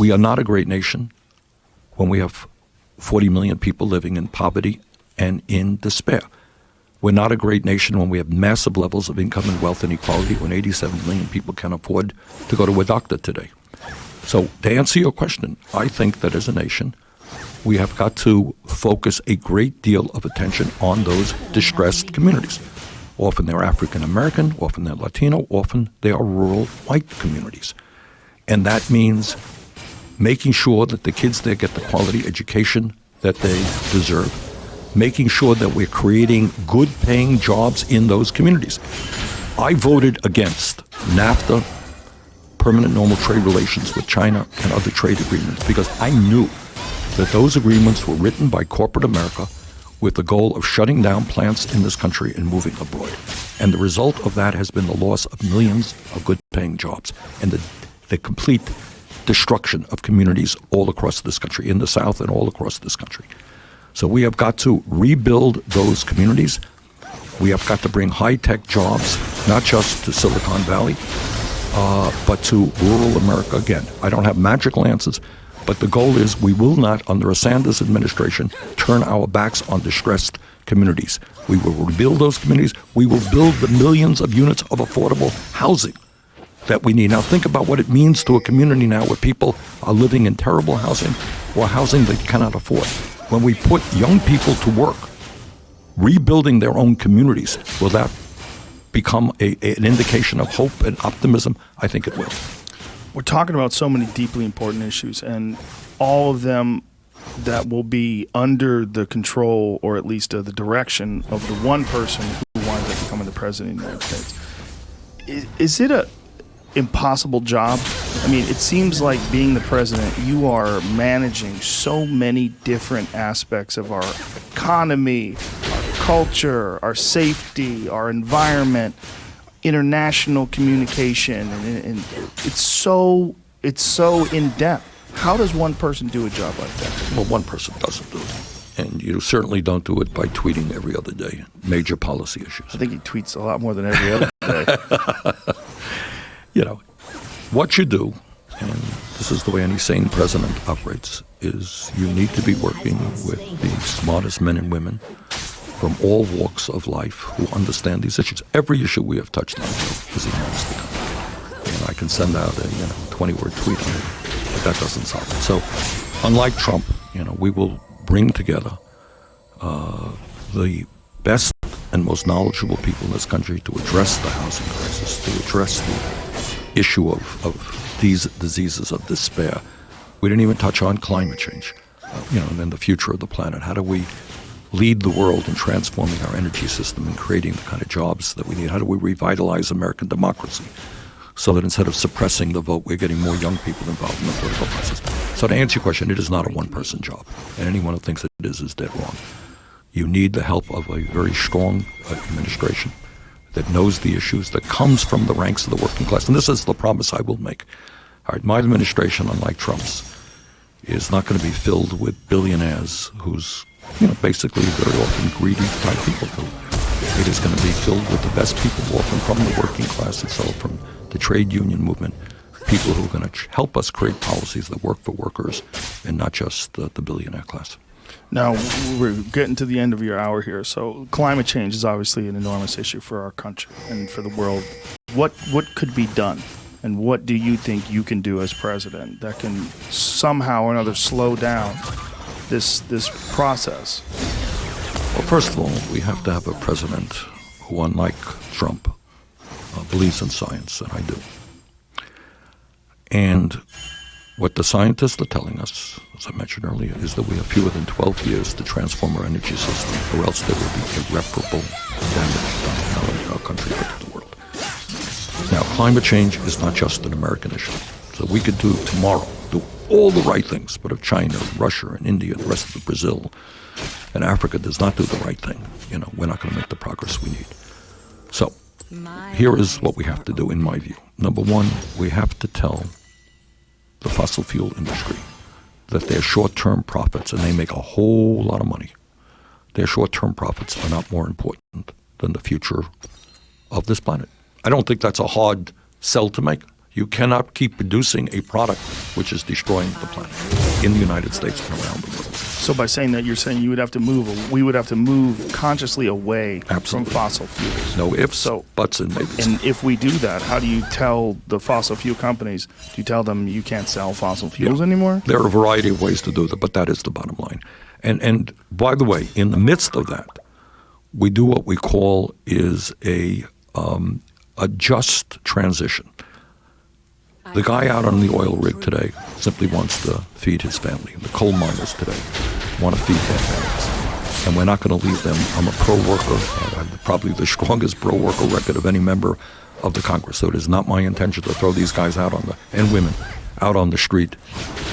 We are not a great nation when we have 40 million people living in poverty and in despair. We're not a great nation when we have massive levels of income and wealth inequality, when 87 million people can't afford to go to a doctor today. So to answer your question, I think that as a nation, we have got to focus a great deal of attention on those distressed communities. Often they're African American, often they're Latino, often they are rural white communities. And that means making sure that the kids there get the quality education that they deserve, making sure that we're creating good paying jobs in those communities. I voted against NAFTA, permanent normal trade relations with China, and other trade agreements because I knew that those agreements were written by corporate America with the goal of shutting down plants in this country and moving abroad. And the result of that has been the loss of millions of good-paying jobs and the complete destruction of communities all across this country, in the South and all across this country. So we have got to rebuild those communities. We have got to bring high-tech jobs, not just to Silicon Valley, but to rural America again. I don't have magical answers, but the goal is we will not, under a Sanders administration, turn our backs on distressed communities. We will rebuild those communities. We will build the millions of units of affordable housing that we need. Now think about what it means to a community now where people are living in terrible housing or housing they cannot afford. When we put young people to work, rebuilding their own communities, will that become an indication of hope and optimism? I think it will. We're talking about so many deeply important issues, and all of them that will be under the control, or at least the direction, of the one person who winds up becoming the president of the United States. Is it a impossible job? I mean, it seems like being the president, you are managing so many different aspects of our economy, our culture, our safety, our environment, international communication, and it's so in depth. How does one person do a job like that? Well, one person doesn't do it. And you certainly don't do it by tweeting every other day major policy issues. I think he tweets a lot more than every other day. You know, what you do, and this is the way any sane president operates, is you need to be working with the smartest men and women from all walks of life who understand these issues. Every issue we have touched on is enormous to country. And I can send out a 20-word tweet on it, but that doesn't solve it. So unlike Trump, we will bring together the best and most knowledgeable people in this country to address the housing crisis, to address the issue of these diseases of despair. We didn't even touch on climate change, and then the future of the planet. How do we lead the world in transforming our energy system and creating the kind of jobs that we need? How do we revitalize American democracy so that instead of suppressing the vote, we're getting more young people involved in the political process? So to answer your question, it is not a one-person job, and anyone who thinks it is dead wrong. You need the help of a very strong administration that knows the issues, that comes from the ranks of the working class. And this is the promise I will make. All right, my administration, unlike Trump's, is not going to be filled with billionaires who's, basically very often greedy type people. It is going to be filled with the best people, often from the working class itself, from the trade union movement, people who are going to help us create policies that work for workers and not just the billionaire class. Now, we're getting to the end of your hour here. So climate change is obviously an enormous issue for our country and for the world. What could be done? And what do you think you can do as president that can somehow or another slow down this process? Well, first of all, we have to have a president who, unlike Trump, believes in science, and I do. And what the scientists are telling us, as I mentioned earlier, is that we have fewer than 12 years to transform our energy system, or else there will be irreparable damage done not only to our country but to the world. Now, climate change is not just an American issue. So we could do tomorrow, do all the right things, but if China, Russia, and India, and the rest of Brazil, and Africa does not do the right thing, we're not going to make the progress we need. So here is what we have to do, in my view. Number one, we have to tell the fossil fuel industry that their short-term profits, and they make a whole lot of money, their short-term profits are not more important than the future of this planet. I don't think that's a hard sell to make. You cannot keep producing a product which is destroying the planet in the United States and around the world. So by saying that, you're saying we would have to move consciously away Absolutely. from fossil fuels. No ifs, So- buts, and maybes. And if we do that, how do you tell the fossil fuel companies, do you tell them you can't sell fossil fuels anymore? There are a variety of ways to do that, but that is the bottom line. And by the way, in the midst of that, we do what we call is a just transition. The guy out on the oil rig today simply wants to feed his family. The coal miners today want to feed their families. And we're not going to leave them. I'm a pro-worker. I have probably the strongest pro-worker record of any member of the Congress. So it is not my intention to throw these guys out and women out on the street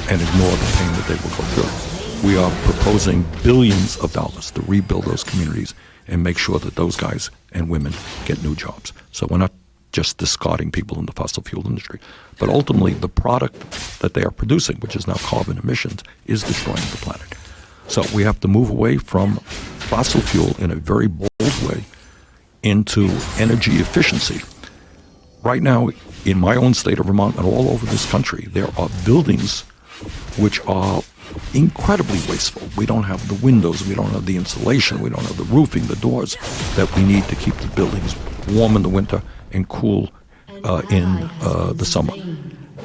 and ignore the pain that they will go through. We are proposing billions of dollars to rebuild those communities and make sure that those guys and women get new jobs. So we're not just discarding people in the fossil fuel industry. But ultimately, the product that they are producing, which is now carbon emissions, is destroying the planet. So we have to move away from fossil fuel in a very bold way into energy efficiency. Right now, in my own state of Vermont and all over this country, there are buildings which are incredibly wasteful. We don't have the windows, we don't have the insulation, we don't have the roofing, the doors that we need to keep the buildings warm in the winter and cool in the summer.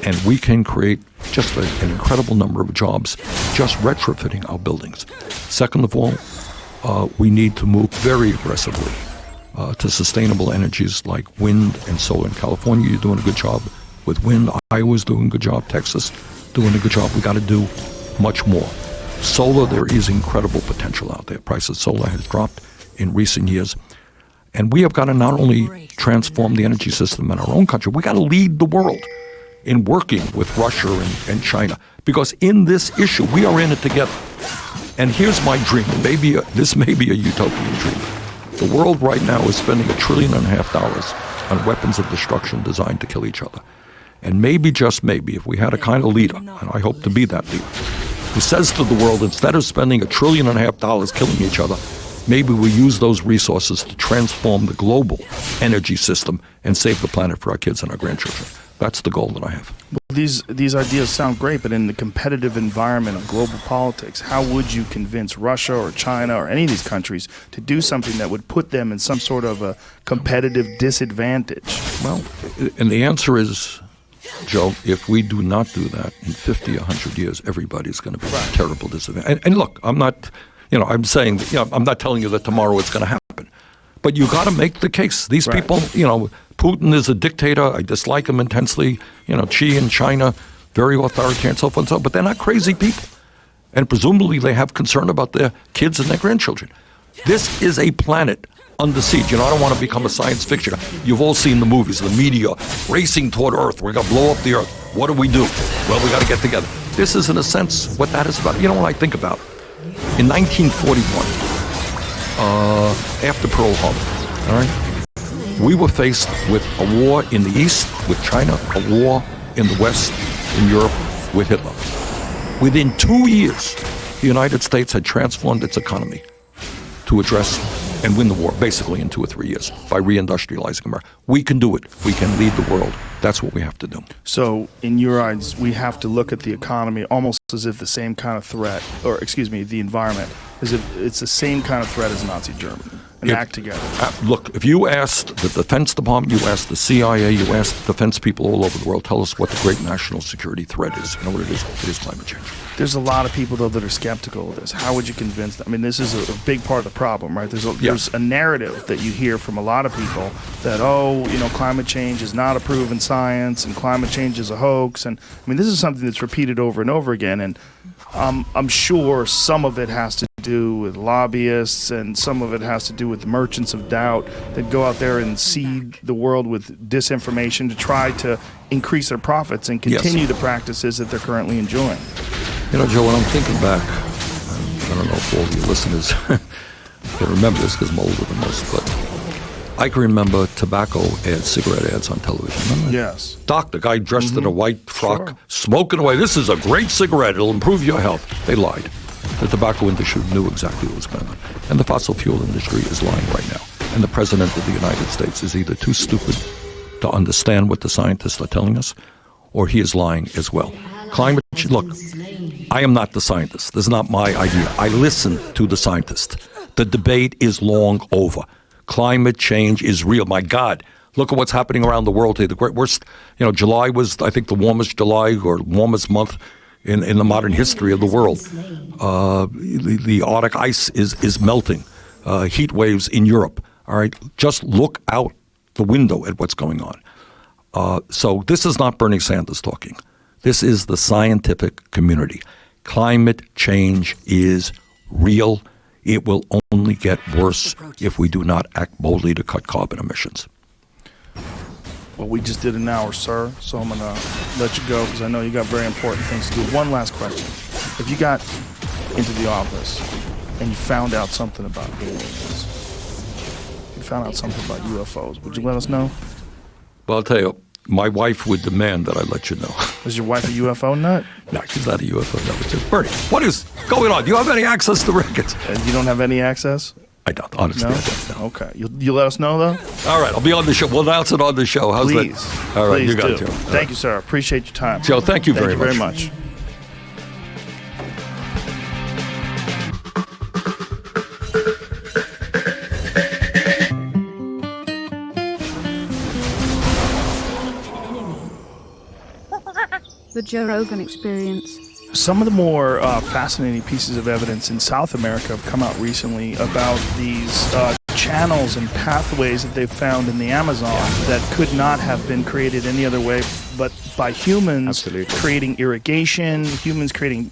And we can create just an incredible number of jobs just retrofitting our buildings. Second of all, we need to move very aggressively to sustainable energies like wind and solar. In California, you're doing a good job with wind. Iowa's doing a good job. Texas doing a good job. We got to do much more. Solar, there is incredible potential out there. Price of solar has dropped in recent years. And we have got to not only transform the energy system in our own country, we got to lead the world in working with Russia and China. Because in this issue, we are in it together. And here's my dream. This may be a utopian dream. The world right now is spending $1.5 trillion on weapons of destruction designed to kill each other. And maybe, just maybe, if we had a kind of leader, and I hope to be that leader, who says to the world, instead of spending $1.5 trillion killing each other, maybe we use those resources to transform the global energy system and save the planet for our kids and our grandchildren. That's the goal that I have. Well, these ideas sound great, but in the competitive environment of global politics, how would you convince Russia or China or any of these countries to do something that would put them in some sort of a competitive disadvantage? Well, and the answer is, Joe, if we do not do that, in 50, 100 years, everybody's going to be in a terrible disadvantage. And look, I'm not, I'm saying, I'm not telling you that tomorrow it's going to happen. But you got to make the case. These people, Putin is a dictator. I dislike him intensely. Xi in China, very authoritarian, so forth and so on. But they're not crazy people. And presumably they have concern about their kids and their grandchildren. This is a planet under siege. I don't want to become a science fiction. You've all seen the movies, the media racing toward Earth. We're going to blow up the Earth. What do? Well, we got to get together. This is, in a sense, what that is about. When I think about it, in 1941, after Pearl Harbor, all right, we were faced with a war in the East with China, a war in the West in Europe with Hitler. Within 2 years, the United States had transformed its economy to address and win the war, basically in 2 or 3 years, by reindustrializing America. We can do it. We can lead the world. That's what we have to do. So, in your eyes, we have to look at the economy almost as if the same kind of threat, the environment, as if it's the same kind of threat as Nazi Germany, and act together. Look, if you asked the Defense Department, you asked the CIA, you asked defense people all over the world, tell us what the great national security threat is. You know what it is? It is climate change. There's a lot of people, though, that are skeptical of this. How would you convince them? I mean, this is a big part of the problem, right? There's a narrative that you hear from a lot of people that, climate change is not a proven science and climate change is a hoax. And I mean, this is something that's repeated over and over again. And I'm sure some of it has to do with lobbyists and some of it has to do with the merchants of doubt that go out there and seed the world with disinformation to try to increase their profits and continue the practices that they're currently enjoying. Joe, when I'm thinking back, I don't know if all your listeners can remember this because I'm older than most, but I can remember tobacco ads, cigarette ads on television. Remember? Yes. The guy dressed in a white frock, smoking away. This is a great cigarette. It'll improve your health. They lied. The tobacco industry knew exactly what was going on. And the fossil fuel industry is lying right now. And the President of the United States is either too stupid to to understand what the scientists are telling us, or he is lying as well. Climate change, look, I am not the scientist. This is not my idea. I listen to the scientists. The debate is long over. Climate change is real. My God, look at what's happening around the world today. The worst, July was, I think, the warmest July or warmest month in the modern history of the world. The Arctic ice is melting. Heat waves in Europe. All right, just look out the window at what's going on. So this is not Bernie Sanders talking. This is the scientific community. Climate change is real. It will only get worse if we do not act boldly to cut carbon emissions. Well, we just did an hour, sir, so I'm going to let you go because I know you got very important things to do. One last question. If you got into the office and you found out something about aliens, you found out something about UFOs, would you let us know? Well, I'll tell you, my wife would demand that I let you know. Is your wife a UFO nut? No, she's not a UFO nut. It's just, Bernie, what is going on? Do you have any access to records? And you don't have any access? I don't, honestly. No? I don't know. Okay. You let us know, though? All right, I'll be on the show. We'll announce it on the show. How's Please. that? All right, Please you got do. it, Joe. Thank you, sir. Appreciate your time. Joe, thank you very much. The Joe Rogan Experience. Some of the more fascinating pieces of evidence in South America have come out recently about these channels and pathways that they've found in the Amazon that could not have been created any other way but by humans. Absolutely. Creating irrigation, humans creating,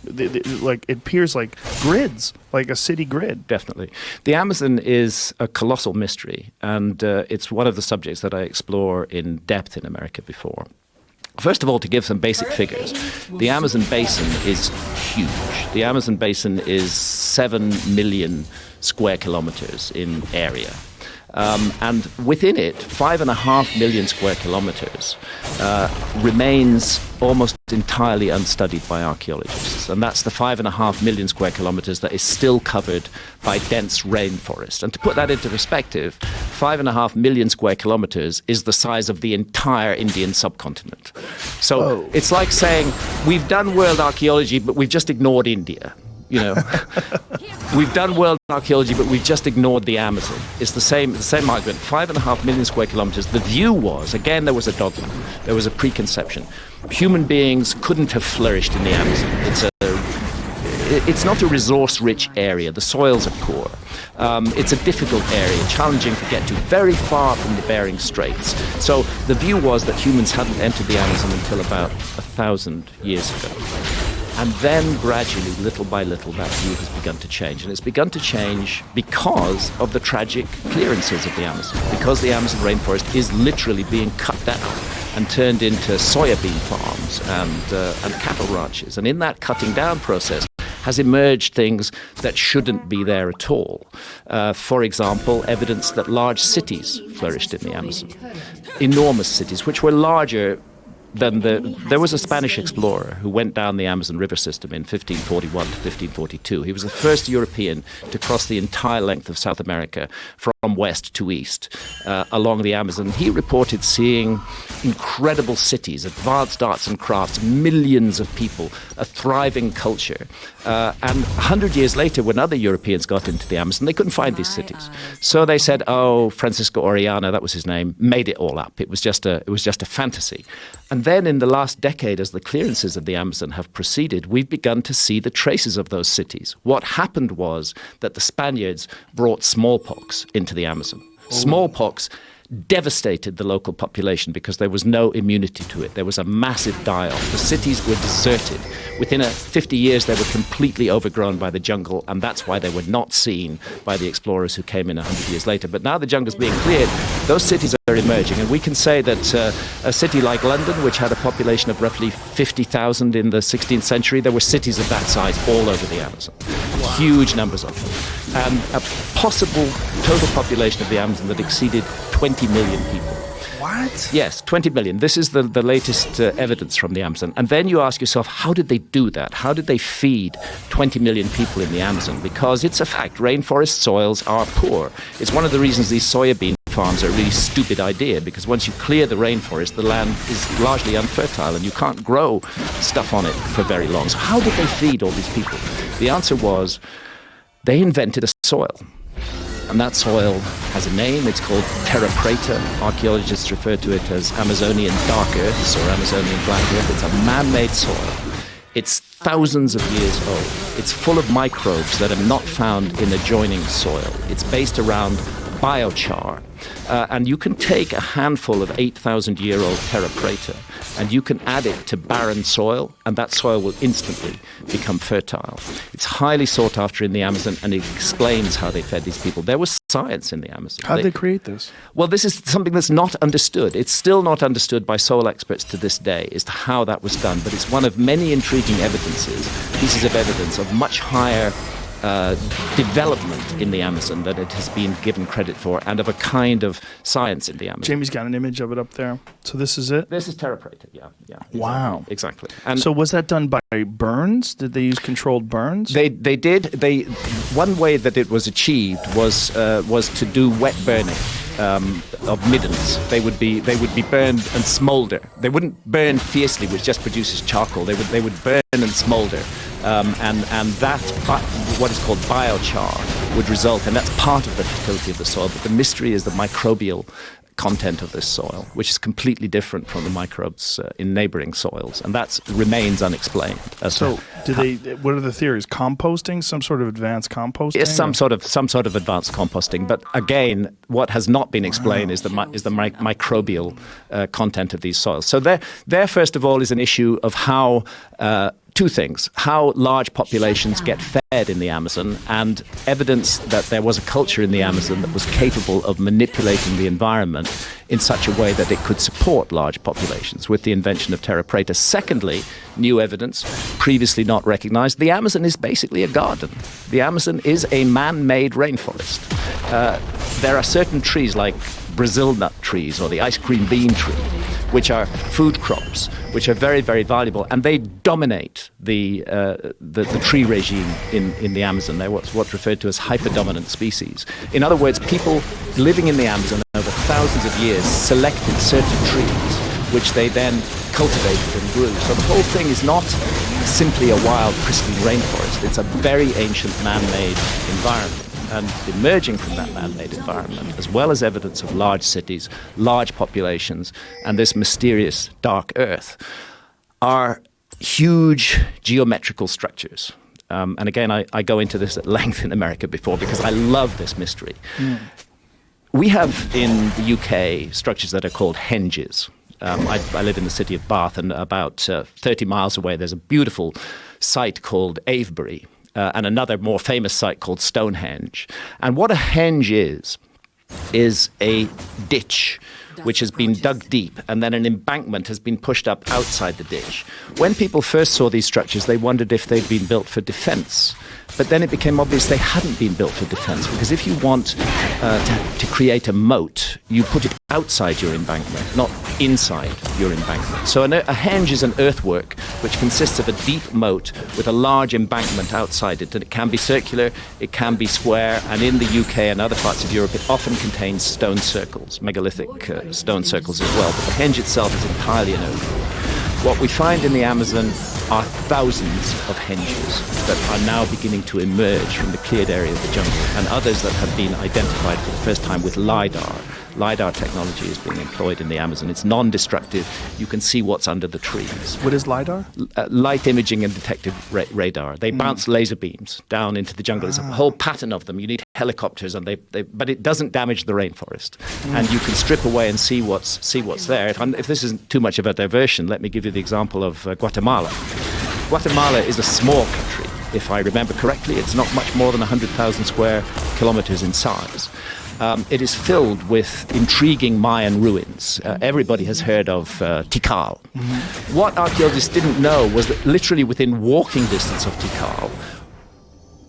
like, it appears like grids, like a city grid. Definitely. The Amazon is a colossal mystery, and it's one of the subjects that I explore in depth in America before. First of all, to give some basic figures, the Amazon basin is huge. The Amazon basin is 7 million square kilometers in area. And within it, 5.5 million square kilometers remains almost entirely unstudied by archaeologists. And that's the 5.5 million square kilometers that is still covered by dense rainforest. And to put that into perspective, 5.5 million square kilometers is the size of the entire Indian subcontinent. So It's like saying, we've done world archaeology, but we've just ignored India. We've done world archaeology, but we've just ignored the Amazon. It's the same argument. 5.5 million square kilometers. The view was, again, there was a dogma. There was a preconception. Human beings couldn't have flourished in the Amazon. It's not a resource-rich area. The soils are poor. It's a difficult area, challenging to get to, very far from the Bering Straits. So the view was that humans hadn't entered the Amazon until about 1,000 years ago. And then gradually, little by little, that view has begun to change. And it's begun to change because of the tragic clearances of the Amazon, because the Amazon rainforest is literally being cut down and turned into soybean farms and cattle ranches. And in that cutting down process has emerged things that shouldn't be there at all. For example, evidence that large cities flourished in the Amazon. Enormous cities, which were larger than there was a Spanish explorer who went down the Amazon River system in 1541 to 1542. He was the first European to cross the entire length of South America from west to east along the Amazon. He reported seeing incredible cities, advanced arts and crafts, millions of people, a thriving culture. And 100 years later, when other Europeans got into the Amazon, they couldn't find these cities. So they said, Francisco Orellana, that was his name, made it all up. It was just a fantasy. And then in the last decade, as the clearances of the Amazon have proceeded, we've begun to see the traces of those cities. What happened was that the Spaniards brought smallpox into the Amazon. Smallpox devastated the local population because there was no immunity to it. There was a massive die-off. The cities were deserted. Within 50 years, they were completely overgrown by the jungle, and that's why they were not seen by the explorers who came in 100 years later. But now the jungle's being cleared, those cities are emerging, and we can say that a city like London, which had a population of roughly 50,000 in the 16th century, there were cities of that size all over the Amazon. Wow. Huge numbers of them. And a possible total population of the Amazon that exceeded 20 million people. What? Yes, 20 million. This is the latest evidence from the Amazon. And then you ask yourself, how did they do that? How did they feed 20 million people in the Amazon? Because it's a fact, rainforest soils are poor. It's one of the reasons these soybean farms are a really stupid idea, because once you clear the rainforest, the land is largely unfertile and you can't grow stuff on it for very long. So how did they feed all these people? The answer was they invented a soil. And that soil has a name. It's called terra preta. Archaeologists refer to it as Amazonian dark earths or Amazonian black earth. It's a man-made soil. It's thousands of years old. It's full of microbes that are not found in adjoining soil. It's based around biochar. And you can take a handful of 8,000-year-old terra preta and you can add it to barren soil, and that soil will instantly become fertile. It's highly sought after in the Amazon, and it explains how they fed these people. There was science in the Amazon. How did they create this? Well, this is something that's not understood. It's still not understood by soil experts to this day as to how that was done, but it's one of many intriguing pieces of evidence of much higher development in the Amazon that it has been given credit for, and of a kind of science in the Amazon. Jamie's got an image of it up there. So this is it? This is terra preta, yeah. Exactly. Wow. Exactly. And so was that done by burns? Did they use controlled burns? They did. One way that it was achieved was to do wet burning of middens. They would be burned and smolder. They wouldn't burn fiercely, which just produces charcoal. They would burn and smolder. And that, what is called biochar, would result, and that's part of the fertility of the soil. But the mystery is the microbial content of this soil, which is completely different from the microbes in neighboring soils, and that remains unexplained. So, what are the theories? Composting, some sort of advanced composting? Yes, some sort of advanced composting. But again, what has not been explained is the microbial content of these soils. So there, first of all, is an issue of how. Two things: how large populations get fed in the Amazon, and evidence that there was a culture in the Amazon that was capable of manipulating the environment in such a way that it could support large populations with the invention of terra preta. Secondly, new evidence, previously not recognized: the Amazon is basically a garden. The Amazon is a man-made rainforest. There are certain trees like Brazil nut trees or the ice cream bean tree, which are food crops, which are very, very valuable, and they dominate the tree regime in the Amazon. They're what's referred to as hyperdominant species. In other words, people living in the Amazon over thousands of years selected certain trees, which they then cultivated and grew. So the whole thing is not simply a wild, pristine rainforest. It's a very ancient man-made environment. And emerging from that man-made environment, as well as evidence of large cities, large populations, and this mysterious dark earth, are huge geometrical structures. And again, I go into this at length in America before because I love this mystery. We have in the UK structures that are called henges. I live in the city of Bath, and about 30 miles away there's a beautiful site called Avebury. And another more famous site called Stonehenge. And what a henge is a ditch which has been dug deep, and then an embankment has been pushed up outside the ditch. When people first saw these structures, they wondered if they'd been built for defense. But then it became obvious they hadn't been built for defense, because if you want to create a moat, you put it outside your embankment, not inside your embankment. So a henge is an earthwork which consists of a deep moat with a large embankment outside it. And it can be circular, it can be square, and in the UK and other parts of Europe, it often contains stone circles, megalithic stone circles as well. But the henge itself is entirely an earthwork. What we find in the Amazon are thousands of henges that are now beginning to emerge from the cleared area of the jungle, and others that have been identified for the first time with LiDAR. LiDAR technology is being employed in the Amazon. It's non-destructive. You can see what's under the trees. What is LiDAR? Light imaging and detective radar. They bounce laser beams down into the jungle. There's a whole pattern of them. You need helicopters, and but it doesn't damage the rainforest. And you can strip away and see what's there. If this isn't too much of a diversion, let me give you the example of Guatemala. Guatemala is a small country. If I remember correctly, it's not much more than 100,000 square kilometers in size. It is filled with intriguing Mayan ruins. Everybody has heard of Tikal. What archaeologists didn't know was that literally within walking distance of Tikal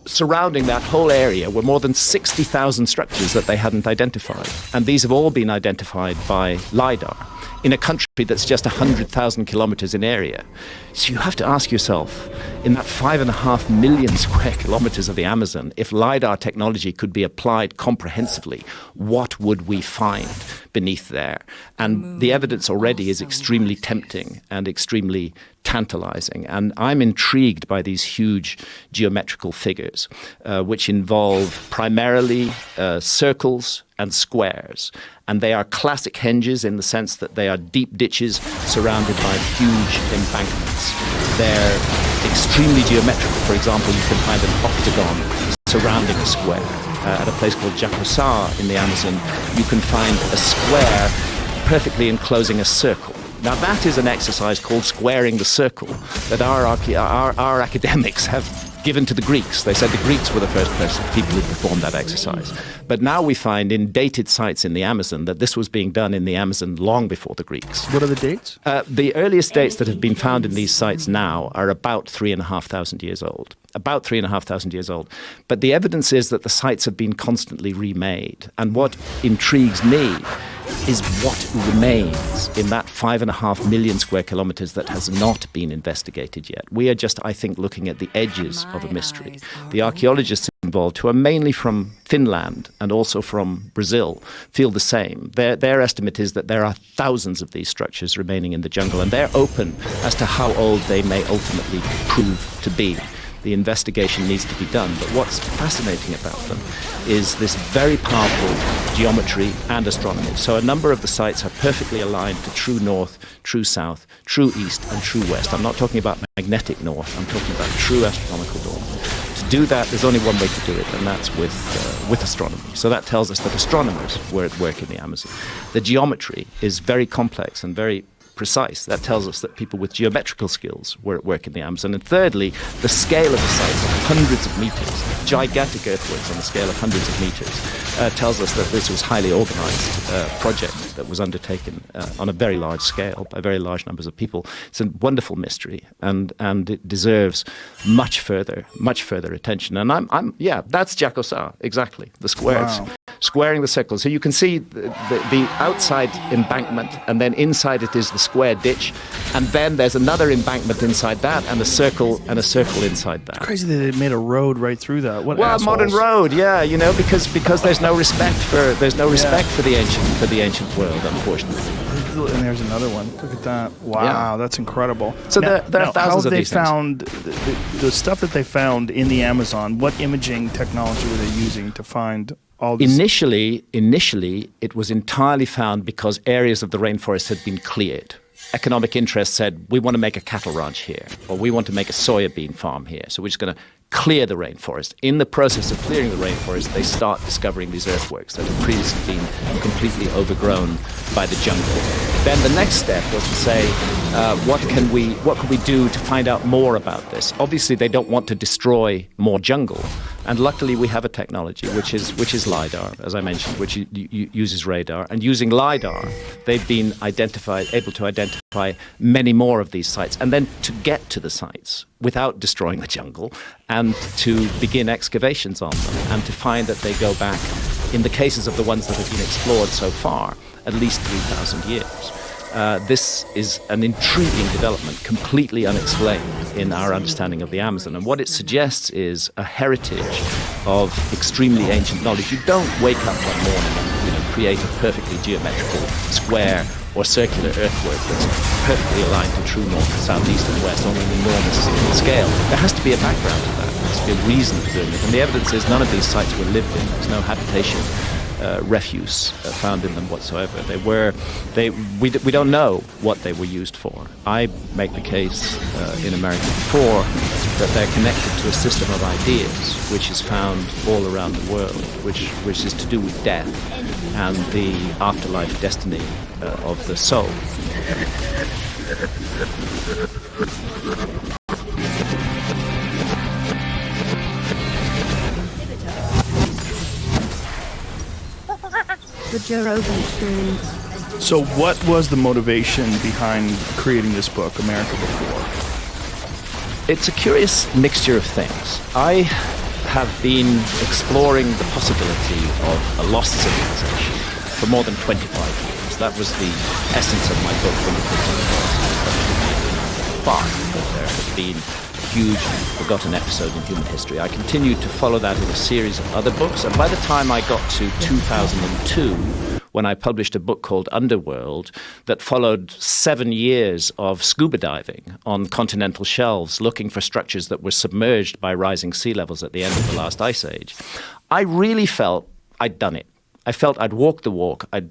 surrounding that whole area were more than 60,000 structures that they hadn't identified. And these have all been identified by LiDAR in a country that's just 100,000 kilometers in area. So you have to ask yourself, in that 5.5 million square kilometers of the Amazon, if LiDAR technology could be applied comprehensively, what would we find beneath there? And the evidence already is extremely tempting and extremely tantalizing. And I'm intrigued by these huge geometrical figures, which involve primarily circles and squares. And they are classic henges in the sense that they are deep ditches surrounded by huge embankments. They're extremely geometrical. For example, you can find an octagon surrounding a square. At a place called Jacosá in the Amazon, you can find a square perfectly enclosing a circle. Now that is an exercise called squaring the circle that our academics have given to the Greeks. They said the Greeks were the first people who performed that exercise. But now we find in dated sites in the Amazon that this was being done in the Amazon long before the Greeks. What are the dates? The earliest dates that have been found in these sites now are about 3,500 years old. About 3,500 years old. But the evidence is that the sites have been constantly remade. And what intrigues me is what remains in that 5.5 million square kilometers that has not been investigated yet. We are just, I think, looking at the edges of a mystery. The archaeologists involved, who are mainly from Finland and also from Brazil, feel the same. Their estimate is that there are thousands of these structures remaining in the jungle, and they're open as to how old they may ultimately prove to be. The investigation needs to be done. But what's fascinating about them is this very powerful geometry and astronomy. So a number of the sites are perfectly aligned to true north, true south, true east, and true west. I'm not talking about magnetic north. I'm talking about true astronomical dawn. To do that, there's only one way to do it, and that's with astronomy. So that tells us that astronomers were at work in the Amazon. The geometry is very complex and very precise. That tells us that people with geometrical skills were at work in the Amazon. And thirdly, the scale of the sites, hundreds of meters, gigantic earthworks on the scale of hundreds of meters, tells us that this was a highly organized project that was undertaken on a very large scale by very large numbers of people. It's a wonderful mystery, and it deserves much further attention. And that's Jacosá, exactly, the squares. Wow. Squaring the circle. So you can see the outside embankment, and then inside it is the square ditch, and then there's another embankment inside that, and a circle inside that. Crazy that they made a road right through that. What Well, a assholes. modern road, yeah, because there's no respect for the ancient world, unfortunately. And there's another one. Look at that. Wow, Yeah. that's incredible. So there are thousands of these things. How they found the stuff that they found in the Amazon, what imaging technology were they using to find all this? Initially, it was entirely found because areas of the rainforest had been cleared. Economic interests said, we want to make a cattle ranch here, or we want to make a soya bean farm here, so we're just going to clear the rainforest. In the process of clearing the rainforest, they start discovering these earthworks that had previously been completely overgrown by the jungle. Then the next step was to say, what can we do to find out more about this? Obviously, they don't want to destroy more jungle. And luckily, we have a technology which is LiDAR, as I mentioned, which uses radar. And using LiDAR, they've been able to identify many more of these sites, and then to get to the sites without destroying the jungle, and to begin excavations on them, and to find that they go back, in the cases of the ones that have been explored so far, at least 3,000 years. This is an intriguing development, completely unexplained in our understanding of the Amazon. And what it suggests is a heritage of extremely ancient knowledge. You don't wake up one morning and create a perfectly geometrical square or circular earthwork that's perfectly aligned to true north, south, east, and west on an enormous scale. There has to be a background to that. There has to be a reason for doing it. And the evidence is none of these sites were lived in. There's no habitation. Refuse found in them whatsoever. We don't know what they were used for. I make the case in America before that they're connected to a system of ideas which is found all around the world, which is to do with death and the afterlife destiny of the soul. The Joe Rogan Experience. So what was the motivation behind creating this book, America Before? It's a curious mixture of things. I have been exploring the possibility of a lost civilization for more than 25 years. That was the essence of my book when it was published in 1995. There has been a huge forgotten episode in human history. I continued to follow that in a series of other books, and by the time I got to 2002, when I published a book called Underworld that followed 7 years of scuba diving on continental shelves looking for structures that were submerged by rising sea levels at the end of the last ice age, I really felt I'd done it. I felt I'd walked the walk. I'd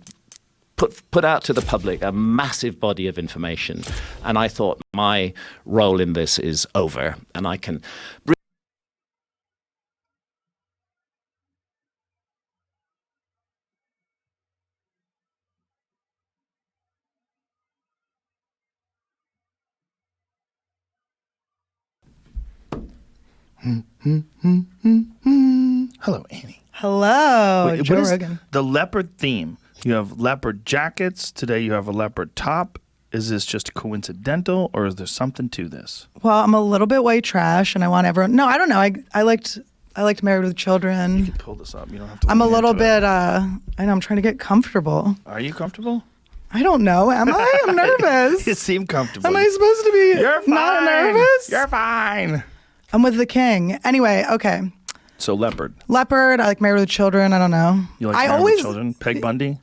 put out to the public a massive body of information, and I thought my role in this is over, and I can Hello, Annie. Hello, Wait, Joe what is Rogan. the leopard theme? You have leopard jackets. Today you have a leopard top. Is this just coincidental, or is there something to this? Well, I'm a little bit white trash, and I want everyone. No, I don't know. I liked Married with Children. Pull this up. You don't have to. I'm a lean little into it. bit. I know. I'm trying to get comfortable. Are you comfortable? I don't know. Am I? I'm nervous. You seem comfortable. Am I supposed to be You're fine. not nervous? You're fine. I'm with the king. Anyway, okay. So leopard. Leopard. I like Married with Children. I don't know. You like I Married with always. Children? Peg Bundy.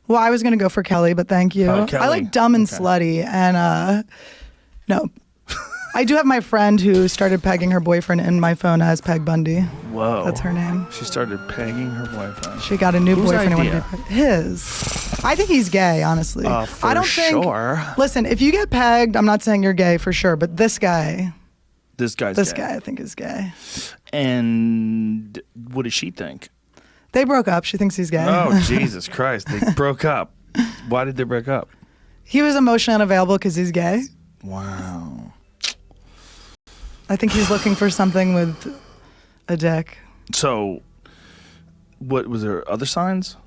Well, I was gonna go for Kelly, but thank you. Oh, Kelly. I like Dumb and Okay. Slutty, and no. I do have my friend who started pegging her boyfriend in my phone as Peg Bundy. Whoa. That's her name. She started pegging her boyfriend. She got a new Whose boyfriend. idea? And wanted to be his. I think he's gay, honestly. For I don't think. sure. Listen, if you get pegged, I'm not saying you're gay for sure, but this guy, This guy's this gay. guy, I think is gay. And what does she think? They broke up. She thinks he's gay. Oh, Jesus Christ. They broke up. Why did they break up? He was emotionally unavailable because he's gay. Wow. I think he's looking for something with a dick. So, what was there other signs?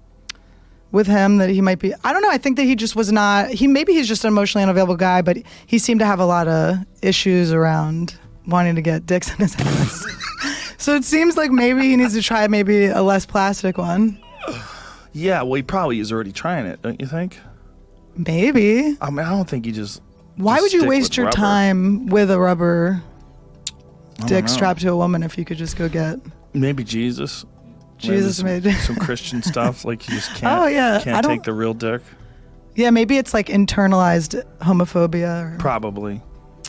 With him that he might be. I don't know. I think that he just was not. Maybe he's just an emotionally unavailable guy, but he seemed to have a lot of issues around wanting to get dicks in his ass. So it seems like maybe he needs to try maybe a less plastic one. Yeah, well, he probably is already trying it, don't you think? Maybe. I mean, I don't think he just. Why just would you stick waste with your rubber. time with a rubber I don't dick know. strapped to a woman if you could just go get? Maybe Jesus. Jesus Maybe made some Christian stuff like you just can't. Oh, yeah. I Can't don't- take the real dick. Yeah, maybe it's like internalized homophobia. Or, Probably.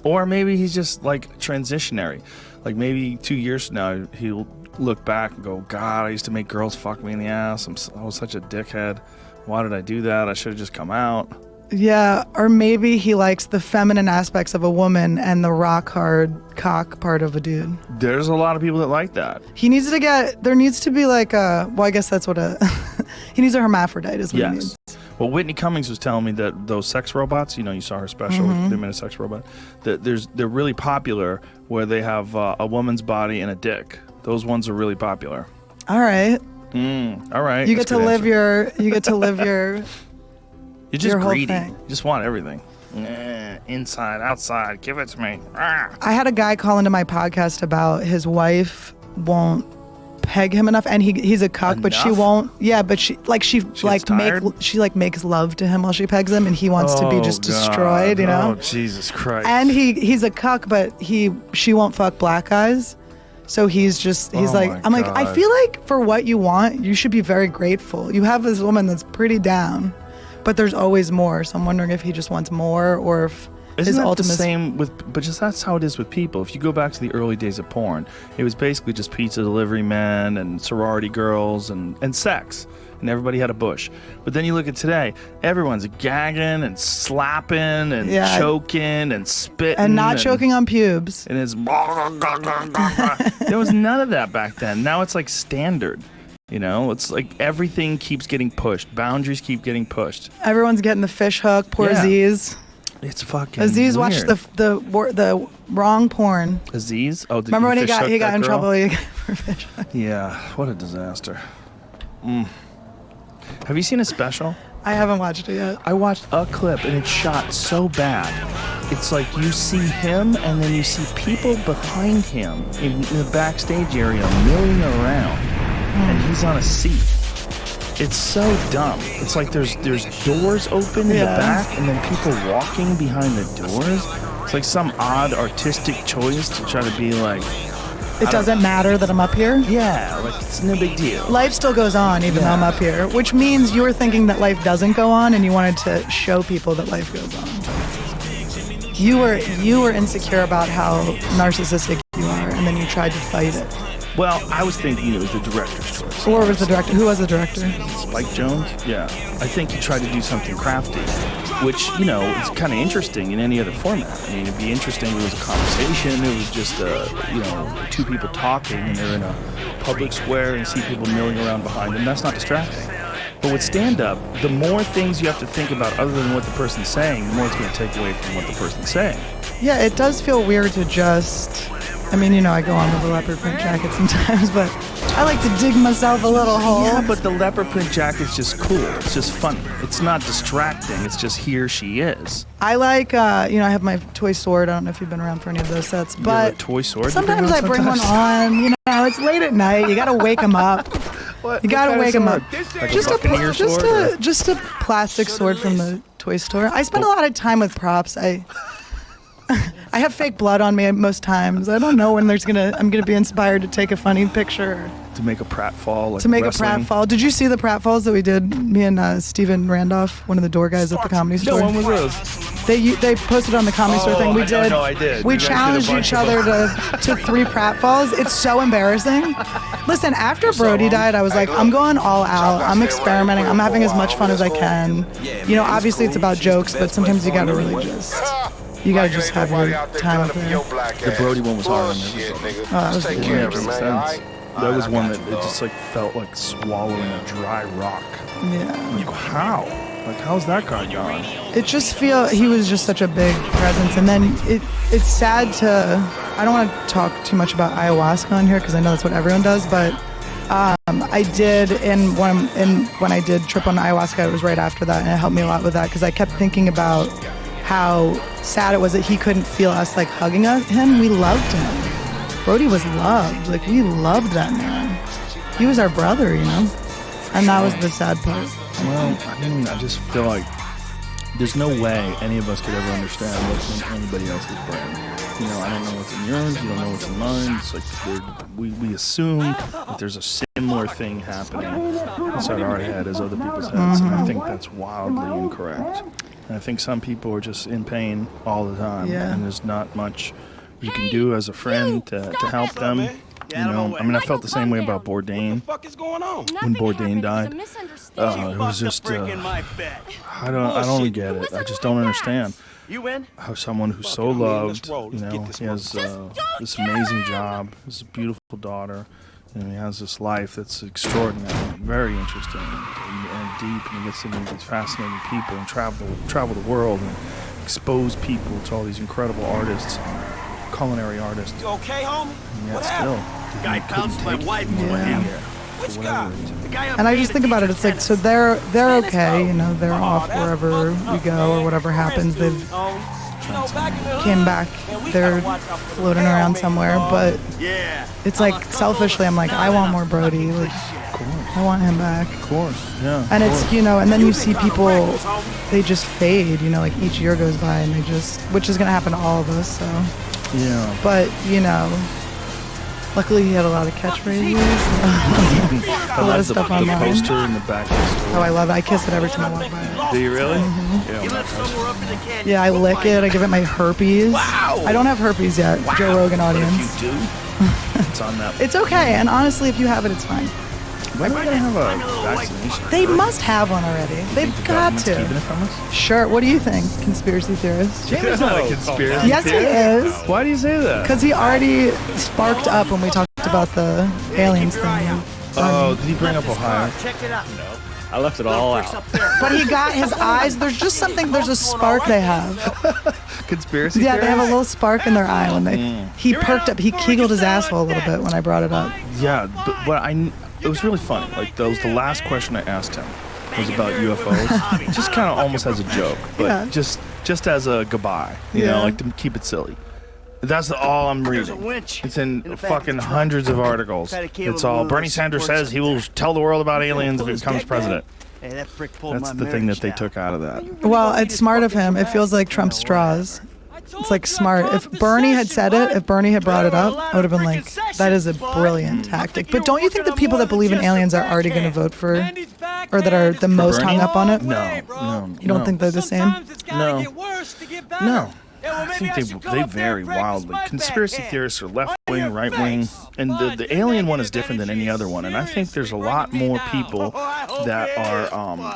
Or maybe he's just like transitionary. Like maybe 2 years from now, he'll look back and go, God, I used to make girls fuck me in the ass. I was such a dickhead. Why did I do that? I should have just come out. yeah, or maybe he likes the feminine aspects of a woman and the rock hard cock part of a dude. There's a lot of people that like that. He needs to get. There needs to be like a. Well, I guess that's what a. He needs a hermaphrodite. Is what he Yes. needs. Well, Whitney Cummings was telling me that those sex robots, you know, you saw her special, Mm-hmm. They made a sex robot, that they're really popular where they have a woman's body and a dick. Those ones are really popular. All right. All right. You that's get to a good live answer. your. You get to live your. You're just your whole greedy. thing. You just want everything. Inside, outside, give it to me. Ah. I had a guy call into my podcast about his wife won't peg him enough, and he's a cuck, but she Enough? won't. Yeah, but she gets tired? makes love to him while she pegs him, and he wants to be Oh, just God. destroyed, you know. Oh, Jesus Christ. And he's a cuck, but she won't fuck black guys. So he's Oh like, my I'm like, I God. feel like for what you want, you should be very grateful. You have this woman that's pretty down, but there's always more. So I'm wondering if he just wants more, or if Isn't his that ultimate. the same with, but just that's how it is with people. If you go back to the early days of porn, it was basically just pizza delivery men and sorority girls and sex. And everybody had a bush. But then you look at today, everyone's gagging and slapping and Yeah. choking and spitting. And not choking on pubes. And it's there was none of that back then. Now it's like standard. You know, it's like everything keeps getting pushed. Boundaries keep getting pushed. Everyone's getting the fish hook. Poor Yeah. Aziz. It's fucking Aziz watched weird. the wrong porn. Aziz? Oh, did Remember when he fish got hook he got that in girl? trouble for fish hook? Yeah, what a disaster. Have you seen a special? I haven't watched it yet. I watched a clip and it's shot so bad. it's like you see him and then you see people behind him in the backstage area milling around, and he's on a seat. It's so dumb. It's like there's doors open in the back and then people walking behind the doors. It's like some odd artistic choice to try to be like, It doesn't matter that I'm up here. yeah, like it's no big deal. Life still goes on even though I'm up here, which means you were thinking that life doesn't go on and you wanted to show people that life goes on. You were insecure about how narcissistic you are, and then you tried to fight it. Well, I was thinking it was the director's choice. Or was the director? Who was the director? Spike Jonze? Yeah. I think he tried to do something crafty, which, is kind of interesting in any other format. I mean, it'd be interesting if it was a conversation, it was just, two people talking and they're in a public square and you see people milling around behind them. That's not distracting. But with stand-up, the more things you have to think about other than what the person's saying, the more it's going to take away from what the person's saying. Yeah, it does feel weird to just... I mean, I go on with a leopard print jacket sometimes, but I like to dig myself a little hole. Yeah, but the leopard print jacket's just cool. It's just funny. It's not distracting. It's just here she is. I like, I have my toy sword. I don't know if you've been around for any of those sets, You have but a toy sword. sometimes I bring one on. It's late at night. You got to wake them up. You got to wake them up. Like just a plastic sword from the toy store. I spend a lot of time with props. I have fake blood on me most times. I don't know when I'm gonna be inspired to take a funny picture. To make a pratfall. Like To make wrestling. a pratfall. Did you see the pratfalls that we did? Me and Steven Randolph, one of the door guys at the Comedy Store. No, when was those? They posted on the Comedy Store thing. We did. No, I did. We You guys did a challenged bunch each of other them. to 3 pratfalls. It's so embarrassing. Listen, after Brody died, I was like, I'm going all out. I'm experimenting. I'm having as much fun as I can. Obviously it's about jokes, but sometimes you gotta really just have your time with it. The Brody one was hard. That was good. Yeah, that was one that it just felt like swallowing a dry rock. Yeah. Like, how? How's that guy gone? It just he was just such a big presence, and then it's sad to. I don't want to talk too much about ayahuasca on here because I know that's what everyone does, but I did when I did trip on ayahuasca, it was right after that, and it helped me a lot with that because I kept thinking about how sad it was that he couldn't feel us hugging him. We loved him. Brody was loved. We loved that man. He was our brother, and that was the sad part. Well, I just feel like there's no way any of us could ever understand what's in anybody else's brain. I don't know what's in yours, you don't know what's in mine. It's like we assume that there's a similar thing happening inside our head as other people's heads, and I think that's wildly incorrect. And I think some people are just in pain all the time, and there's not much you can do as a friend to help them. I felt the same way about Bourdain. When Bourdain died, it was just I don't get it. I just don't understand how someone who's so loved, he has this amazing job, this beautiful daughter, and he has this life that's extraordinary, very interesting and deep, and he gets to meet these fascinating people and travel the world and expose people to all these incredible artists, culinary artists. You okay, homie? Yeah, still. The guy bounced my wife. Which guy? The guy And I just think about it. It's like, so they're okay, they're off wherever we go or whatever happens. They've came back. They're floating around somewhere. But it's like selfishly, I'm like, I want more Brody. I want him back. Of course, yeah. And it's, and then you see people, they just fade. Each year goes by and which is gonna happen to all of us. So. Yeah. But luckily he had a lot of catchphrases. A lot of stuff online. The poster in the back of the store. Oh, I love it. I kiss it every time I walk by it. Do you really? Yeah, I lick it. I give it my herpes. Wow. I don't have herpes yet. Joe Rogan But audience. if you do, it's on that. It's okay. And honestly, if you have it, it's fine. When are we gonna have a vaccination? They must have one already. They've The got government's keeping it to. from us? Sure. What do you think, conspiracy theorist? Jamie's not a conspiracy Yes, he is. Why do you say that? Because he already sparked up when we talked about the aliens thing. Oh, did he bring up Ohio? Check it out. I left it all out. But he got his eyes. There's just something. There's a spark they have. Conspiracy Yeah, they have a theorist? little spark in their eye when they. He perked up. He giggled his asshole a little bit when I brought it up. Yeah, but it was really funny. That was the last question I asked him. was about UFOs, just kind of almost as a joke, but Yeah. just as a goodbye, you know, like to keep it silly. That's all I'm reading. It's in fucking hundreds of articles. It's all Bernie Sanders says he will tell the world about aliens if he becomes president. That's the thing that they took out of that. Well, it's smart of him. It feels like Trump straws. It's like smart. If Bernie had said it, if Bernie had brought it up, I would have been like, that is a brilliant tactic. But don't you think the people that believe in aliens are already going to vote for, or that are the most hung up on it? No. You don't think they're the same? No. No. I think they vary wildly. Conspiracy theorists are left wing, right wing, and the alien one is different than any other one. And I think there's a lot more people that are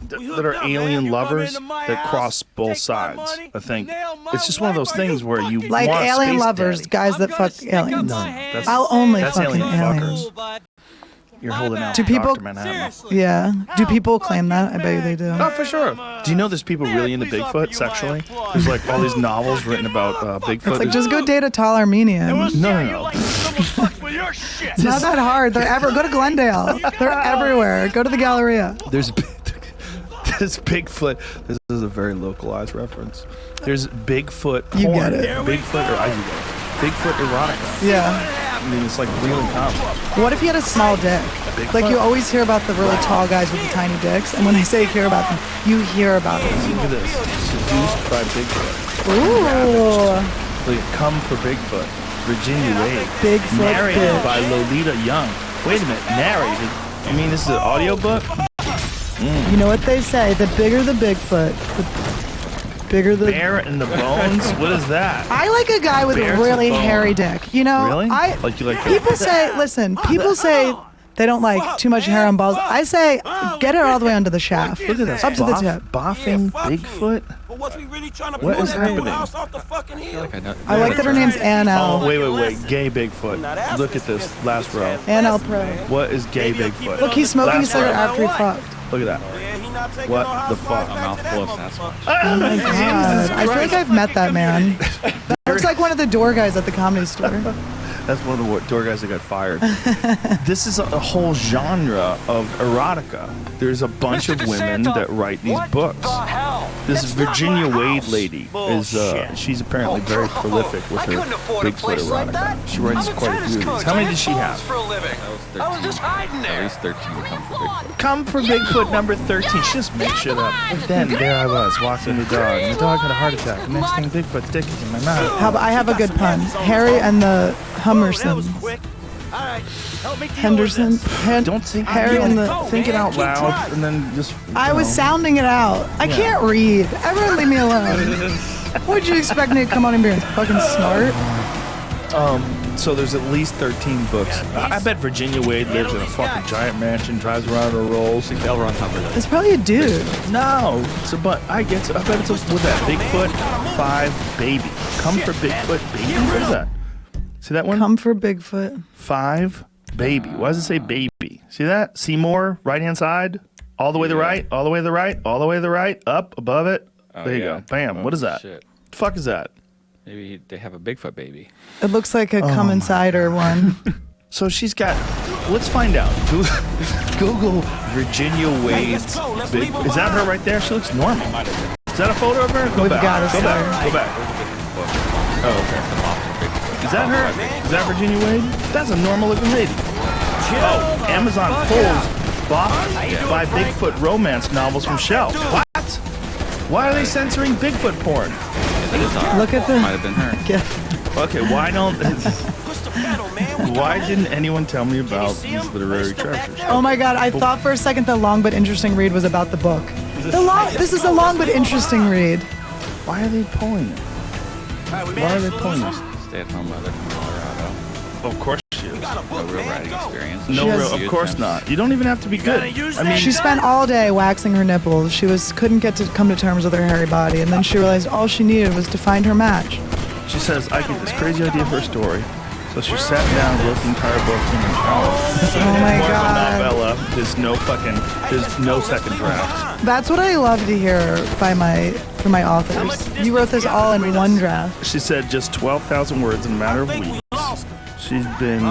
that are alien lovers that cross both sides. I think it's just one of those things where you Like want alien space lovers, daddy. guys that fuck aliens. No, that's, I'll only that's fucking alien aliens. fuckers. You're holding out. Do people- Dr. Manhattan. Yeah. Do people claim that? I bet you they do. Oh, for sure. Do you know there's people really into Bigfoot sexually? There's like all these novels written about Bigfoot. It's like, just go date a tall Armenian. No. It's not that hard. Go to Glendale. They're everywhere. Go to the Galleria. There's Bigfoot. This is a very localized reference. There's Bigfoot porn. You get it. Bigfoot or I get it. Bigfoot erotica. Yeah. I mean, it's like really common. What if he had a small dick? Like you always hear about the really tall guys with the tiny dicks, and when I say hear about them, you hear about them. Look at this. Seduced by Bigfoot. Ooh. Like, come for Bigfoot. Virginia Wade. Bigfoot Narrated bitch. by Lolita Young. Wait a minute. Narrated. I mean, this is an audiobook? You know what they say? The bigger the Bigfoot, the bigger the... Bear in the bones? What is that? I like a guy with Bear a to really bone. hairy dick. You know, Really? I Like you like people say, listen, people say they don't like too much hair on balls. I say get it all the way under the shaft. Look at this. Up to the tip. Boffing Bigfoot? What is happening? I like that her name's Ann L. Oh, wait. Gay Bigfoot. Look at this last row. Ann L. Pro. What is gay Bigfoot? Look, he's smoking a Last cigarette row. after he fucked. Look at that. What the fuck? Mouthful of Sasquatch. Oh my god. I feel like I've met that man. That looks like one of the door guys at the Comedy Store. That's one of the door guys that got fired. This is a whole genre of erotica. There's a bunch of women that write these books. This Virginia Wade lady is she's apparently very prolific with her Bigfoot erotica. She writes quite a few of these. How many does she have? I was just hiding there. At least 13 to come for Bigfoot. Come for Bigfoot number 13. She just makes shit up. And then there I was walking the dog. And the dog had a heart attack. Next thing, Bigfoot's dick is in my mouth. I have a good pun. Harry and the Hummersons. Henderson. Don't think Harry and the... think it out loud and then just. I was sounding it out. I can't read. Everyone leave me alone. What would you expect me to come on and be fucking smart? So there's at least 13 books. I bet Virginia Wade lives in a fucking giant mansion, drives around in a Rolls. They'll run top of that. It's probably a dude. No, I bet it's with that Bigfoot 5 baby. Come for Bigfoot baby. What is that? See that one? Come for Bigfoot. 5 baby. Why does it say baby? See that? Seymour, right hand side, all the way to the right, all the way to the right, all the way to the right, up above it. There you go. Bam. What is that? Shit. The fuck is that? Maybe they have a Bigfoot baby. It looks like a come insider one. So she's got. Let's find out. Google Virginia Wade's big. Is that her right there? She looks normal. Is that a photo of her? Go We've back. got to Go back. start. Go back. Oh, okay. Is that her? Is that Virginia Wade? That's a normal looking lady. Oh, Amazon pulls bought by Bigfoot romance novels from shelf. What? Why are they censoring Bigfoot porn? Look at the... Might have been her. Yeah. Okay, why didn't anyone tell me about these literary treasures? Oh my god, I thought for a second the long but interesting read was about the book. This is a long but interesting read. Why are they pulling it? Why are they pulling this? Stay-at-home mother from Colorado. Of course she is. No real writing experience. No, has- real, of course not. You don't even have to be good. I mean, She spent all day waxing her nipples. She couldn't get to come to terms with her hairy body, and then she realized all she needed was to find her match. she says, I get this crazy idea for a story. So she sat down, wrote the entire book in the shower. Oh my More of a god. novella. There's no second draft. That's what I love to hear from my authors. You wrote this all in one draft. She said just 12,000 words in a matter of weeks. She's been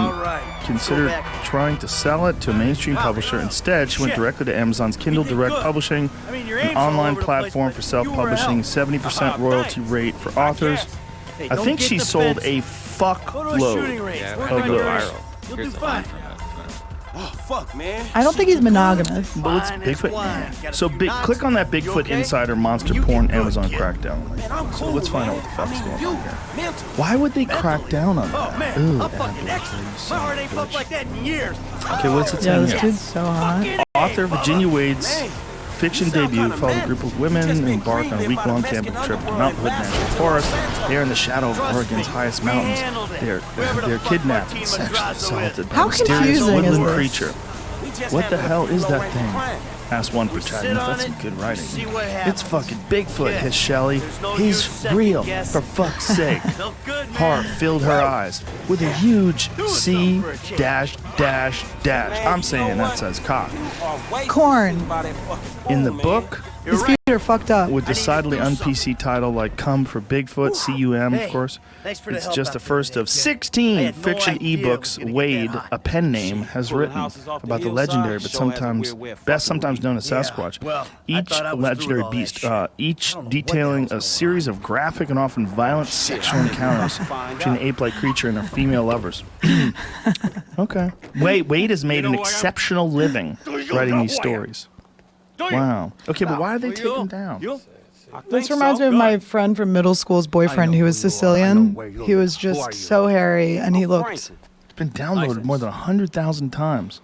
considered trying to sell it to a mainstream publisher. Instead, she went directly to Amazon's Kindle Direct Publishing, an online platform for self-publishing, 70% royalty rate for authors. I think she sold a fuckload of those. Here's the line from it. Oh, fuck, man. I don't think he's monogamous. But what's Bigfoot? So click on that Bigfoot Insider monster porn Amazon crackdown link. So let's find out what the fuck's going on here. Why would they crack down on that? Ooh, I'm fucking extra. My heart ain't pumped like that in years. okay, what's it Yeah, saying this here? dude's so hot. Author Virginia Wade's fiction debut followed a group of women who embarked on a week-long camping trip to Mount Hood National Forest. They are in the shadow of Oregon's highest mountains. They're kidnapped and sexually assaulted by How a mysterious confusing is woodland this? creature. What the hell is that thing? Asked one protagonist. That's some good writing. It's fucking Bigfoot, hissed Shelley. He's real, for fuck's sake. Heart filled her eyes with a huge C dash dash dash. I'm saying that says cock. Corn. In the book, His feet are fucked up. with decidedly un-PC title like Come for Bigfoot, CUM, of course. It's just the first of 16 fiction ebooks Wade, a pen name, has written about the legendary but sometimes known as Sasquatch. Each legendary beast, each detailing a series of graphic and often violent sexual encounters between the ape-like creature and their female lovers. Okay. Wade has made an exceptional living writing these stories. Wow. Okay, but why did they take him down? This reminds me of my friend from middle school's boyfriend who was Sicilian. He was just so hairy and he looked. It's been downloaded more than 100,000 times.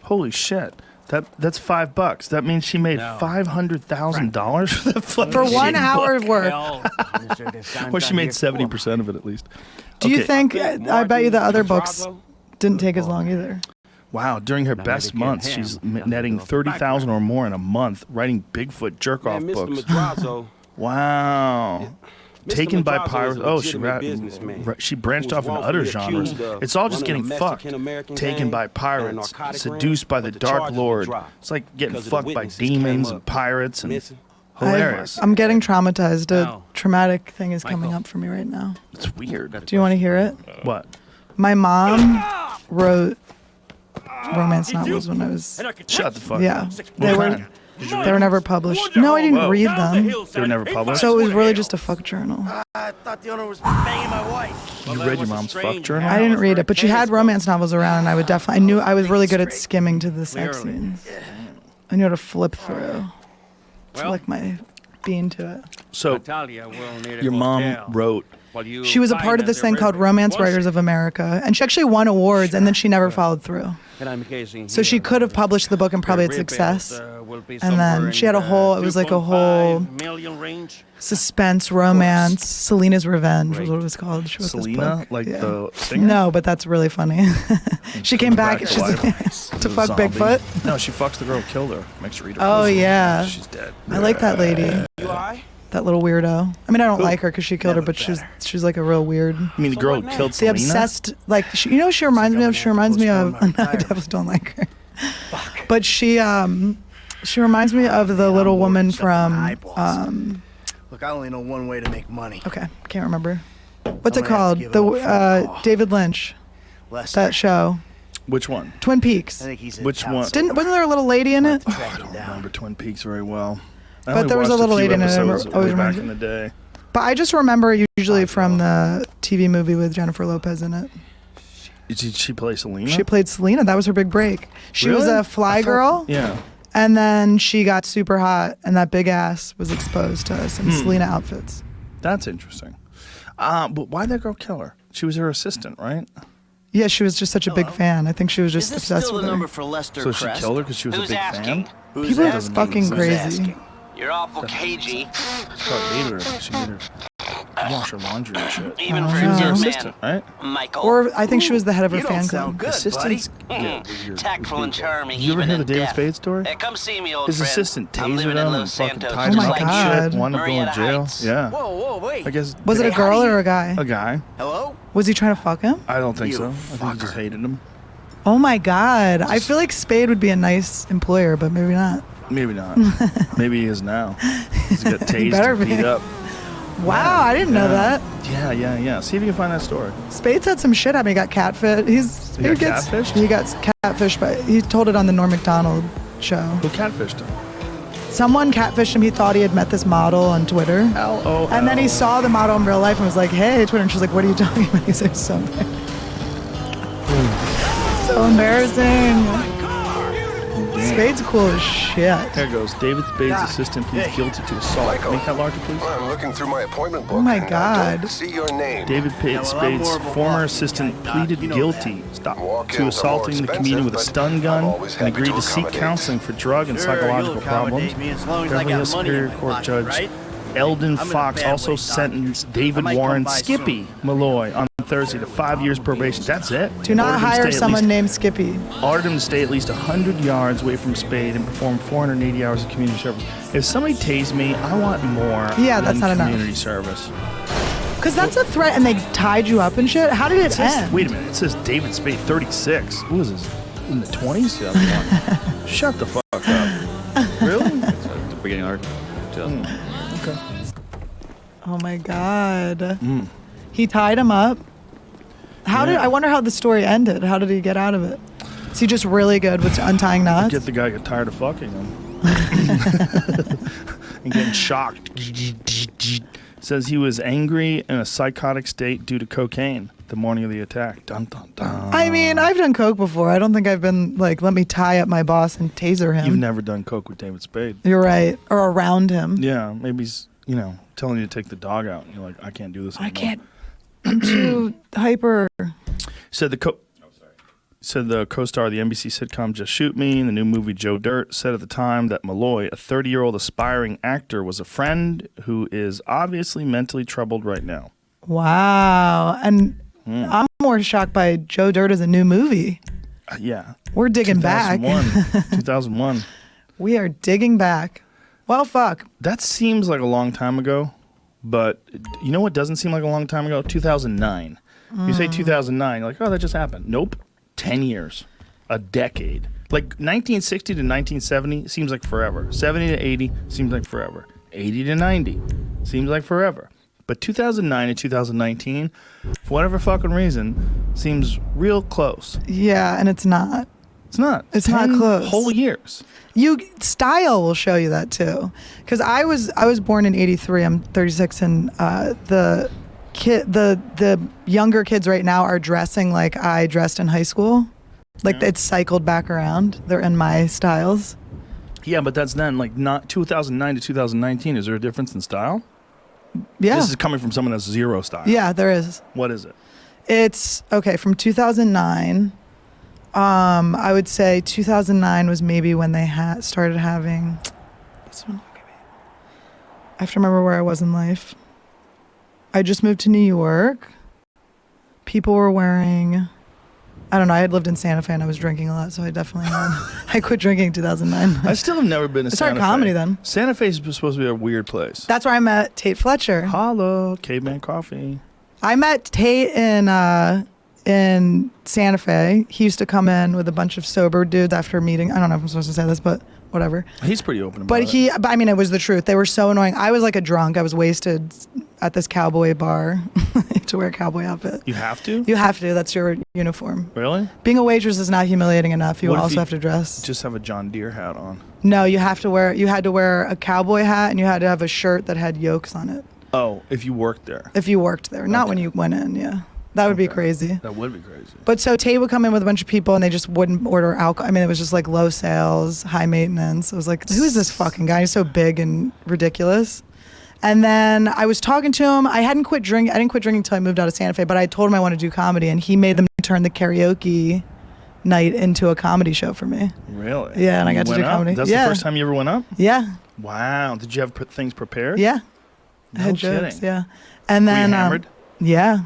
Holy shit. That's $5. That means she made $500,000 for that fucking For 1 shitty hour of book. work. Well, she made 70% of it at least. Do you Okay. think, I bet you the other books didn't take as long either. Wow, during her best months, she's netting 30,000 or more in a month, writing Bigfoot jerk-off books. Wow. Taken by pirates. Oh, she branched off into other genres. It's all just getting fucked. Taken by pirates, seduced by the Dark Lord. It's like getting fucked by demons and pirates and hilarious. I'm getting traumatized. A traumatic thing is coming up for me right now. It's weird. Do you want to hear it? What? My mom wrote romance novels when I was. Shut the fuck Yeah. up. They What were. kind? Did you read They were never published. No, I didn't read them. They were never published? So it was really just a fuck journal. I thought the owner was banging my wife. You read your mom's fuck journal? I didn't read it, but she had romance novels around, and I would definitely. I knew I was really good at skimming to the sex scenes. I knew how to flip through. To like my bean to it. So, your mom wrote. She was a part of this thing called Romance Writers of America, and she actually won awards, and then she never followed through. So she could have published the book and probably had success. And then she had a whole, it was like a whole suspense romance. Selena's Revenge was what it was called. She wrote this Selena, book. like Yeah. the singer? No, but that's really funny. She came back to she's life. to fuck Zombie. Bigfoot. No, she fucks the girl who killed her. Makes her read her Oh, pussy. yeah. She's dead. I like that lady. You alright? That little weirdo. I mean, I don't like her because she killed her, but she's like a real weird. You mean the girl who killed The Selena? obsessed, like she, you know, what she reminds me of. She reminds me of. No, I definitely don't like her. But she reminds me of the little woman from. Look, I only know one way to make money. Okay, can't remember. What's I'm it gonna have called? to give The it up for- David Lynch. Lester, That show, Which one? Twin I Peaks. think he's in Which town one? somewhere. Wasn't there a little lady in it? Track him I don't down. remember Twin Peaks very well. I But only there was a watched little few lady in it. I episodes always way back remember- in the day. But I just remember it usually from the TV movie with Jennifer Lopez in it. Did she play Selena? She played Selena. That was her big break. She was Really? a fly girl. Yeah. And then she got super hot, and that big ass was exposed to us in Selena outfits. That's interesting. But why'd that girl kill her? She was her assistant, right? Yeah, she was just such a big fan. I think she was Is just this obsessed still with the number her. for Lester So she Crest? killed her because she was a big fan? Who's People are asking? fucking Who's crazy. asking? You're awful cagey. She probably hated her. She made her wash her laundry and shit. Even for She was her your assistant, man, right? Michael. Or I think she was the head of her You don't fan sound club. good, Assistants buddy. get weird. Tactful and charming. You ever even hear the in David death. Spade story? Hey, come see me, old His friend. assistant I'm tasered living in him and Los fucking Santos. tied him Oh my up and God. shit. Wanted to go in Marietta jail. Heights. Yeah. Whoa, wait. I guess. Was it a girl or a guy? A guy. Hello? Was he trying to fuck him? I don't think You so. I think he just hated him. Oh my God. I feel like Spade would be a nice employer, but maybe not. Maybe not. Maybe he is now. He's got tased better and be. beat up. Wow, I didn't know that. Yeah. See if you can find that story. Spades had some shit happen. He got catfished. He got catfished? He got catfished, but he told it on the Norm Macdonald show. Who catfished him? Someone catfished him. He thought he had met this model on Twitter. LOL. And then he saw the model in real life and was like, hey, Twitter. And she's like, what are you talking about? He's like, so embarrassing. Spades cool as shit. There goes. David Spades' assistant pleads guilty to assault. Michael. Make that larger, please. I'm looking through my appointment book. Oh my and I God. don't see your name. David Spades' former assistant pleaded guilty to assaulting the comedian with a stun gun and agreed to seek counseling for drug and psychological problems. Beverly Hills Superior Court Judge Eldon Fox also sentenced David Warren Skippy Malloy on Thursday to 5 years probation. That's it. Do not hire someone named Skippy. Ordered him to stay at least 100 yards away from Spade and perform 480 hours of community service. If somebody tased me, I want more that's not enough. community service. Because that's a threat, and they tied you up and shit. How did it end? Wait a minute. It says David Spade, 36. Who is this? In the 20s? 2001. Shut the fuck up. Really? It's at the beginning of our 2000. Okay. Oh my God. He tied him up. I wonder how the story ended. How did he get out of it? Is he just really good with untying knots? Get the guy get tired of fucking him. And getting shocked. Says he was angry in a psychotic state due to cocaine the morning of the attack. Dun, dun, dun. I mean, I've done coke before. I don't think I've been like, let me tie up my boss and taser him. You've never done coke with David Spade. You're right. Or around him. Yeah, maybe he's, telling you to take the dog out. And you're like, I can't do this anymore. I can't. I'm too hyper. Said the co-star of the NBC sitcom Just Shoot Me in the new movie Joe Dirt said at the time that Malloy, a 30-year-old aspiring actor, was a friend who is obviously mentally troubled right now. Wow. And I'm more shocked by Joe Dirt as a new movie. Yeah. We're digging back. 2001. We are digging back. Well, fuck. That seems like a long time ago, but you know what doesn't seem like a long time ago? 2009. You say 2009, you're like, oh, that just happened. Nope. 10 years. A decade. Like 1960 to 1970 seems like forever. 70 to 80 seems like forever. 80 to 90 seems like forever. But 2009 to 2019, for whatever fucking reason, seems real close. Yeah, and it's not. It's not. It's not 10 close. Whole years. Style will show you that too. Because I was born in '83. I'm 36, and the younger kids right now are dressing like I dressed in high school. Like it's cycled back around. They're in my styles. Yeah, but that's then like not 2009 to 2019. Is there a difference in style? Yeah. This is coming from someone that's zero style. Yeah, there is. What is it? It's okay from 2009. I would say 2009 was maybe when they started having. This one. I have to remember where I was in life. I just moved to New York. People were wearing. I don't know. I had lived in Santa Fe and I was drinking a lot, so I definitely had. I quit drinking in 2009. I still have never been to Santa Fe. I started comedy then. Santa Fe is supposed to be a weird place. That's where I met Tate Fletcher. Holla, Caveman Coffee. I met Tate in Santa Fe. He used to come in with a bunch of sober dudes after a meeting. I don't know if I'm supposed to say this, but whatever. He's pretty open about it. But I mean, it was the truth. They were so annoying. I was like a drunk. I was wasted at this cowboy bar. You have to wear a cowboy outfit. You have to? You have to. That's your uniform. Really? Being a waitress is not humiliating enough. You also have to dress. Just have a John Deere hat on. No, you had to wear a cowboy hat and you had to have a shirt that had yokes on it. Oh, if you worked there. If you worked there. Not when you went in, yeah. That would be crazy. That would be crazy. But so Tate would come in with a bunch of people and they just wouldn't order alcohol. I mean, it was just like low sales, high maintenance. It was like, who is this fucking guy? He's so big and ridiculous. And then I was talking to him. I didn't quit drinking until I moved out of Santa Fe, but I told him I wanted to do comedy and he made them turn the karaoke night into a comedy show for me. Really? Yeah, and I got to do comedy. That's the first time you ever went up? Yeah. Wow. Did you have things prepared? Yeah. No I had kidding. jokes, yeah. And then Were you hammered? Yeah.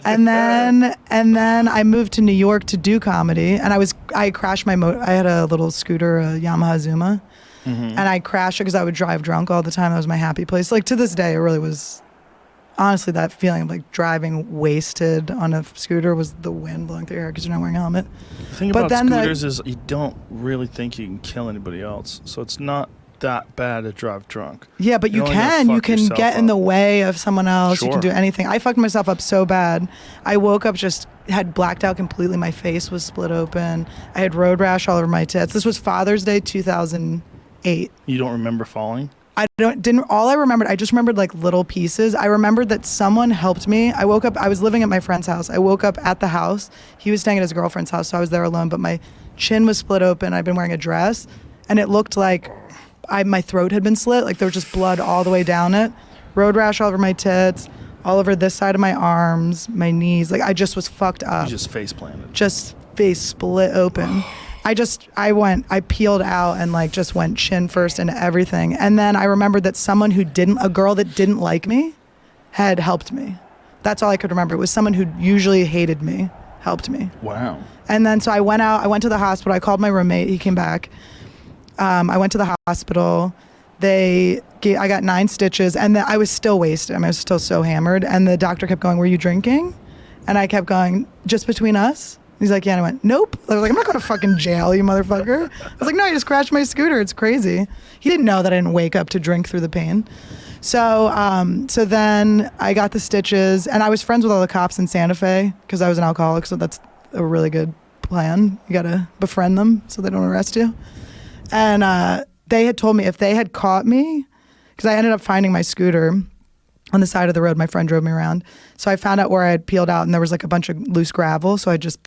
and then I moved to New York to do comedy and I crashed I had a little scooter, a Yamaha Zuma. Mm-hmm. And I crashed it because I would drive drunk all the time. That was my happy place. Like to this day, it really was. Honestly, that feeling of like driving wasted on a scooter was the wind blowing through your hair because you're not wearing a helmet. The thing about scooters is you don't really think you can kill anybody else. So it's not that bad to drive drunk. Yeah, but you only gonna can. You fuck can yourself get in up. the way of someone else. You Sure. can do anything. I fucked myself up so bad. I woke up just had blacked out completely. My face was split open. I had road rash all over my tits. This was Father's Day 2008. You don't remember falling? All I remembered, I just remembered like little pieces. I remembered that someone helped me. I woke up, I was living at my friend's house. I woke up at the house. He was staying at his girlfriend's house, so I was there alone, but my chin was split open. I'd been wearing a dress, and it looked like my throat had been slit. Like there was just blood all the way down it. Road rash all over my tits, all over this side of my arms, my knees. Like I just was fucked up. You just face planted. Just face split open. I peeled out and like just went chin first into everything. And then I remembered that a girl that didn't like me had helped me. That's all I could remember. It was someone who usually hated me, helped me. Wow. And then so I went to the hospital. I called my roommate. He came back. I went to the hospital. I got 9 stitches and I was still wasted. I was still so hammered. And the doctor kept going, "Were you drinking?" And I kept going, "Just between us?" He's like, "Yeah." And I went, "Nope." I was like, "I'm not going to fucking jail, you motherfucker." I was like, "No, I just crashed my scooter. It's crazy." He didn't know that I didn't wake up to drink through the pain. So then I got the stitches, and I was friends with all the cops in Santa Fe because I was an alcoholic. So that's a really good plan. You got to befriend them so they don't arrest you. And they had told me if they had caught me, because I ended up finding my scooter on the side of the road. My friend drove me around. So I found out where I had peeled out, and there was like a bunch of loose gravel. So I just